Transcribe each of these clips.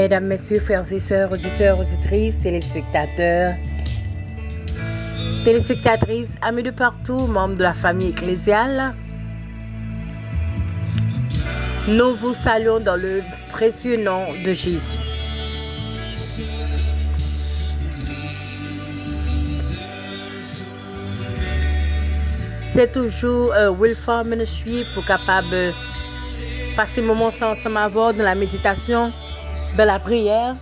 Mesdames, Messieurs, frères et sœurs, auditeurs, auditrices, téléspectateurs, téléspectatrices, amis de partout, membres de la famille ecclésiale, nous vous saluons dans le précieux nom de Jésus. C'est toujours Wilford Ministry pour capable passer un moment ensemble avec dans la méditation, dans la prière.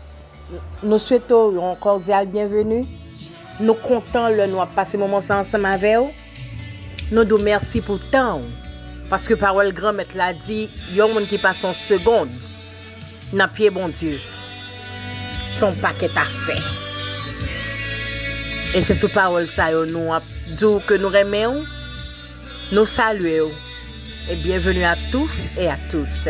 Nous souhaitons un cordial bienvenue. Nous comptons le nous passer un moment ensemble avec vous. Nous nous merci pour le temps. Parce que parole grand maître l'a dit, il y a un monde qui passe en seconde. N'a pied bon Dieu. Son paquet à fait. Et c'est sous parole ça nous dit que nous remercions. Nous saluons et bienvenue à tous et à toutes.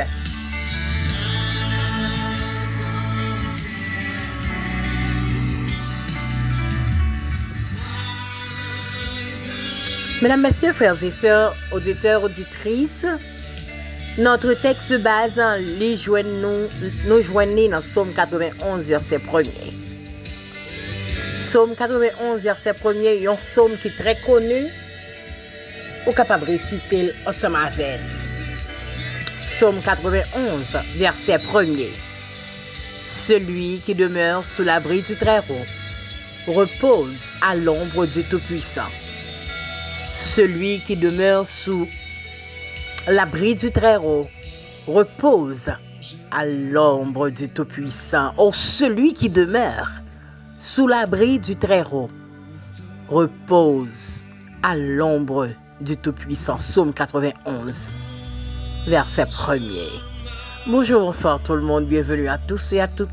Mesdames, Messieurs, frères et sœurs, auditeurs, auditrices, notre texte de base, nous joignons dans Psaume 91, verset 1er. Psaume 91, verset 1er, un psaume qui est très connu. Ou capable de réciter ensemble avec. Psaume 91, verset 1er. Celui qui demeure sous l'abri du Très-Haut repose à l'ombre du Tout-Puissant. Celui qui demeure sous l'abri du Très-Haut repose à l'ombre du Tout-Puissant. Oh, celui qui demeure sous l'abri du Très-Haut repose à l'ombre du Tout-Puissant. Psaume 91, verset 1er. Bonjour, bonsoir tout le monde, bienvenue à tous et à toutes.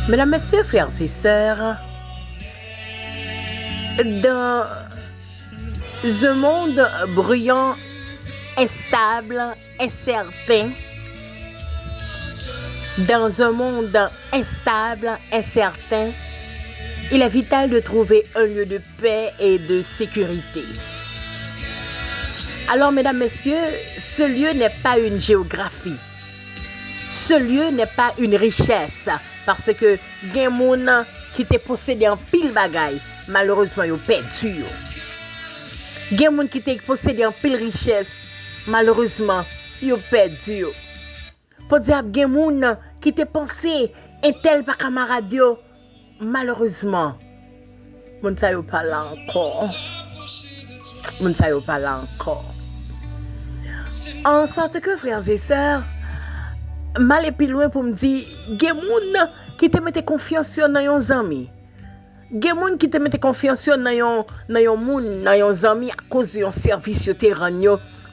Mesdames, Messieurs, frères et sœurs, dans un monde bruyant, instable, incertain, dans un monde instable, incertain, il est vital de trouver un lieu de paix et de sécurité. Alors, mesdames, messieurs, ce lieu n'est pas une géographie. Ce lieu n'est pas une richesse. Parce que il y a des gens qui te possédé en pile bagaille, malheureusement, ils ont perdu. Il y a des gens qui te possédé en pile richesse, malheureusement, ils ont perdu. Pour dire il y a des gens qui te pensé un tel par camarade, malheureusement, ils ne savent pas là encore. Ils ne savent pas là encore. En sorte que, frères et sœurs, mal et plus loin pour me dire, il y a des gens qui te mettent confiance dans leurs amis. Il y a des gens qui te mettent confiance dans leurs amis à cause de service terrain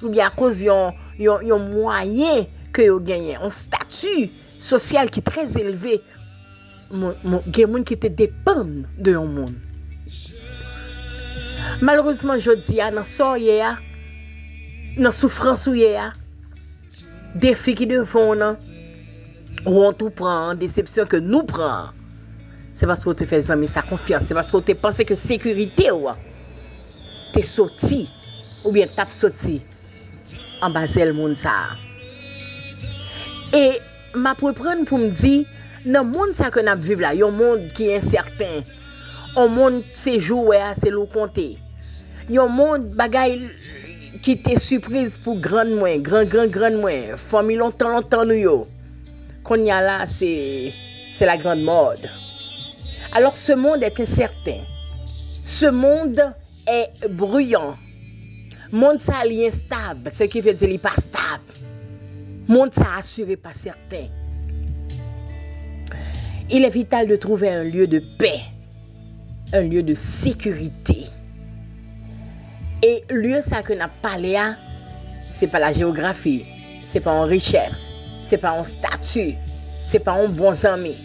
ou bien à cause de moyen que vous gagnez, un statut social qui est très élevé. Il y a des gens qui te dépendent de leur monde. Malheureusement, je dis, dans la dans la souffrance, défi qui devant ou on tout prend, déception que nous prenons. C'est parce que tu fais amis sa confiance, c'est parce que tu penses que sécurité t'es sorti ou bien t'as sorti en bas le monde ça. Et ma pour prendre pour me dire dans le monde ça que nous vivons là, il y a un monde qui est incertain. Un monde c'est jouer, c'est le compter. Il y a un monde bagaille qui était surprise pour grand moins, famille longtemps nous yo. Qu'on y a là c'est la grande mode. Alors ce monde est incertain. Ce monde est bruyant. Monde ça est instable, ce qui veut dire il pas stable. Monde ça assuré pas certain. Il est vital de trouver un lieu de paix, un lieu de sécurité. Et lieu ça que n'a parlé à, c'est pas la géographie, c'est pas en richesse, c'est pas en statut, c'est pas en bons amis,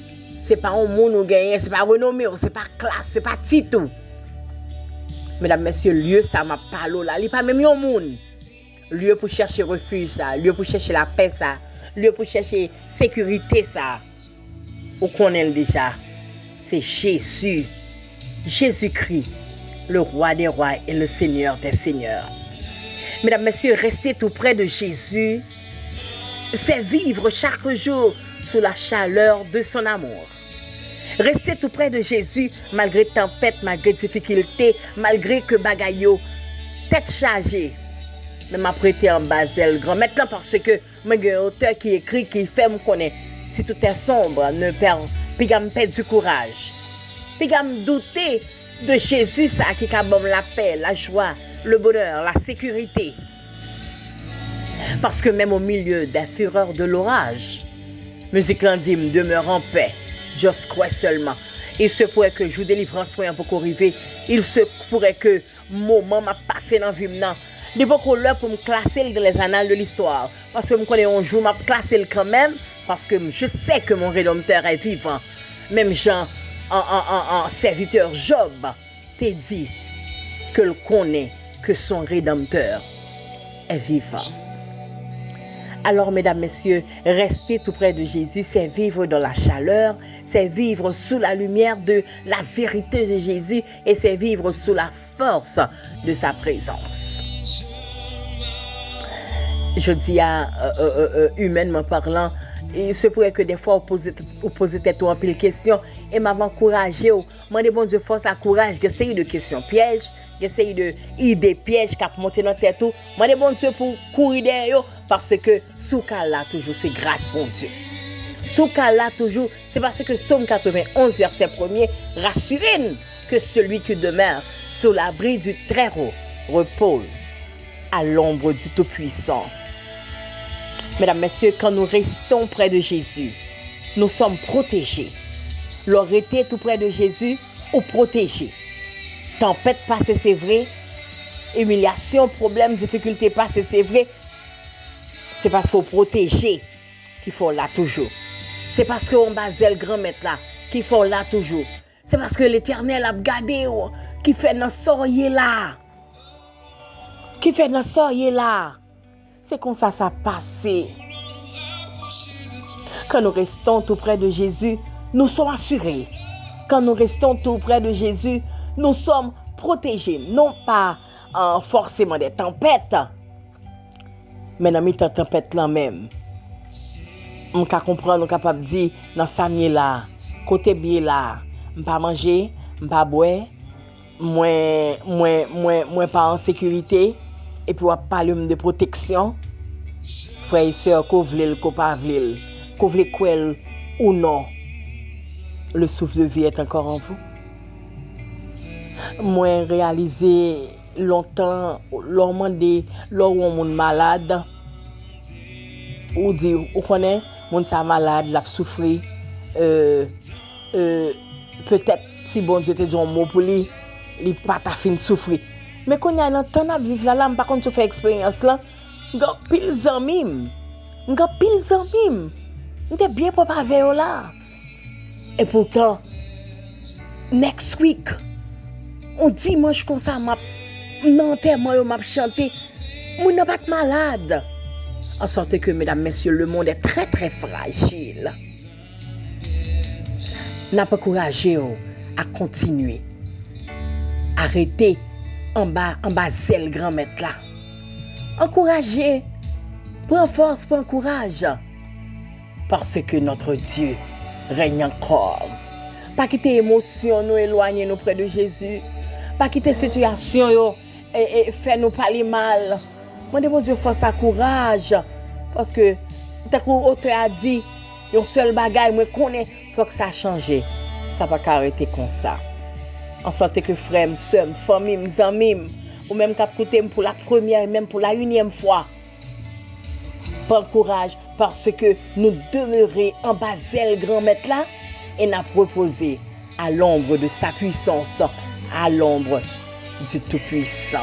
c'est pas en monde ou gagné, c'est pas renommé, c'est pas classe, c'est pas titre. Mesdames, messieurs, lieu ça m'a parlé là, il pas même un monde. Lieu pour chercher refuge ça, lieu pour chercher la paix ça, lieu pour chercher sécurité ça. On connaît déjà, c'est Jésus, Jésus-Christ. le roi des rois et le seigneur des seigneurs. Mesdames, messieurs, rester tout près de Jésus, c'est vivre chaque jour sous la chaleur de son amour. Rester tout près de Jésus, malgré tempête, malgré difficulté, malgré que bagaille tête chargée. Mais m'a prêté en basel grand maintenant parce que moi un auteur qui écrit, qui fait me connaît. Si tout est sombre, ne perd, puis gam perd du courage. Puis gam douter de Jésus ça qui a bon la paix, la joie, le bonheur, la sécurité. Parce que même au milieu des fureurs de l'orage, musique landime demeure en paix. J'ose croire seulement. Il se pourrait que je vous délivrance soit un peu arrivé. Il se pourrait que moment m'a passé dans la vie maintenant. Il faut qu'on l'heure pour me classer dans les annales de l'histoire. Parce que je connais un jour, m'a classé quand même. Parce que je sais que mon Rédempteur est vivant. Même Jean, en serviteur Job, t'a dit que le connaît, que son Rédempteur est vivant. Alors, mesdames, messieurs, rester tout près de Jésus, c'est vivre dans la chaleur, c'est vivre sous la lumière de la vérité de Jésus et c'est vivre sous la force de sa présence. Je dis humainement parlant, il se pourrait que des fois, on pose tête en pile questions et m'avait encouragé. Moi, bon Dieu, force à courage, d'essayer de questions pièges, d'essayer de idées pièges qui montent dans la tête. Moi, bon Dieu, pour courir derrière, parce que sous là toujours, c'est grâce pour Dieu. Sous là toujours, c'est parce que Somme 91, verset 1er, rassurez que celui qui demeure sous l'abri du Très-Haut repose à l'ombre du Tout-Puissant. Mesdames, messieurs, quand nous restons près de Jésus, nous sommes protégés. L'autorité tout près de Jésus, ou protégés. Tempête passée, c'est vrai. Humiliation, problème, difficulté passée, c'est vrai. C'est parce qu'on protégé qu'il faut là toujours. C'est parce qu'on basel grand maître là qu'il faut là toujours. C'est parce que l'Éternel a gardé qui fait dans soyez là. Qui fait dans soyez là. C'est comme ça passe. Quand nous restons tout près de Jésus, nous sommes assurés. Quand nous restons tout près de Jésus, nous sommes protégés. Non pas forcément des tempêtes, mais dans les tempêtes là même. On peut comprendre, on est capable de dire, dans sa miel là, côté bien là, on pas manger, on pas boire, moins pas en sécurité. Et puis, on va parler de protection. Frères et sœurs, qu'on veut, qu'on pas veut, qu'on veut quoi ou non, le souffle de vie est encore en vous. Moi, réalisé longtemps, lors de on est malade, ou dit, on connaît, on est malade, il a souffert. Peut-être, si bon Dieu te dit un mot pour lui, il n'a pas ta fin de souffrir. Mais quand il y a un temps à vivre là, par contre, tu fais expérience là, il y a pile zanmim. Il y a pile zanmim. Il est bien préparé là. Et pourtant, next week, on dimanche comme ça, l'enterrement, m'a chanté, je ne pas malade. En sorte que, mesdames, messieurs, le monde est très, très fragile. N'a pas courageux à continuer. Arrêtez en bas zèle grand maître là. Encouragez. Prends force, prends courage. Parce que notre Dieu règne encore. Pas quitter émotion nous éloigner nous près de Jésus. Pas quitter situation et faire nous parler mal. Moi de mon Dieu force à courage. Parce que tant que l'auteur a dit, un seul bagage moi connais, faut que ça change. Ça va pas arrêter comme ça. En sorte que frères, sœurs, familles, amis, ou même qu'à côté pour la première et même pour la unième fois, prends courage parce que nous demeurons en basel grand maître là et nous reposé à l'ombre de sa puissance, à l'ombre du Tout-Puissant.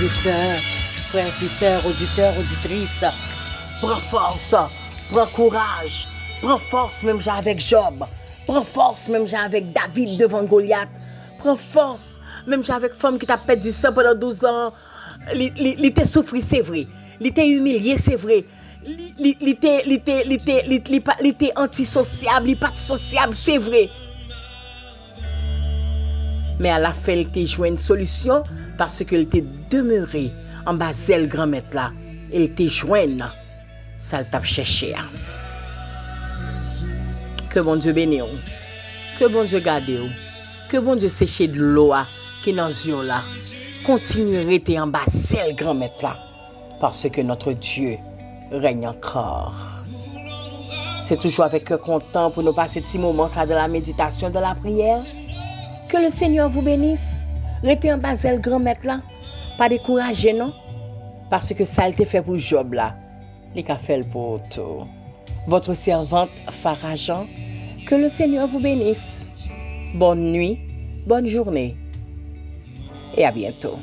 et sœurs, frères et sœurs, auditeurs, auditrices, prends force, prends courage, prends force même j'ai avec Job, prends force même j'ai avec David devant Goliath, prends force même j'ai avec femme qui t'a perdu sang pendant 12 ans, il t'a souffert, c'est vrai, il t'a humilié, c'est vrai, il était antisociable, il pas sociable, c'est vrai. Mais à la fin, il t'a joué une solution parce qu'il t'est demeuré en bas le grand maître là. Il t'a joué, ça le t'a cherché. Que bon Dieu bénisse, que bon Dieu garde, que bon Dieu séche de l'eau qui est dans yeux là. Continuez à rester en bas le grand maître là parce que notre Dieu règne encore. C'est toujours avec cœur content pour nous passer ce petit moment ça de la méditation, de la prière. Que le Seigneur vous bénisse. Restez en bas le grand maître là. Pas décourager non. Parce que ça a été fait pour Job là. Il a fait pour tout. Votre servante Farah Jean. Que le Seigneur vous bénisse. Bonne nuit, bonne journée et à bientôt.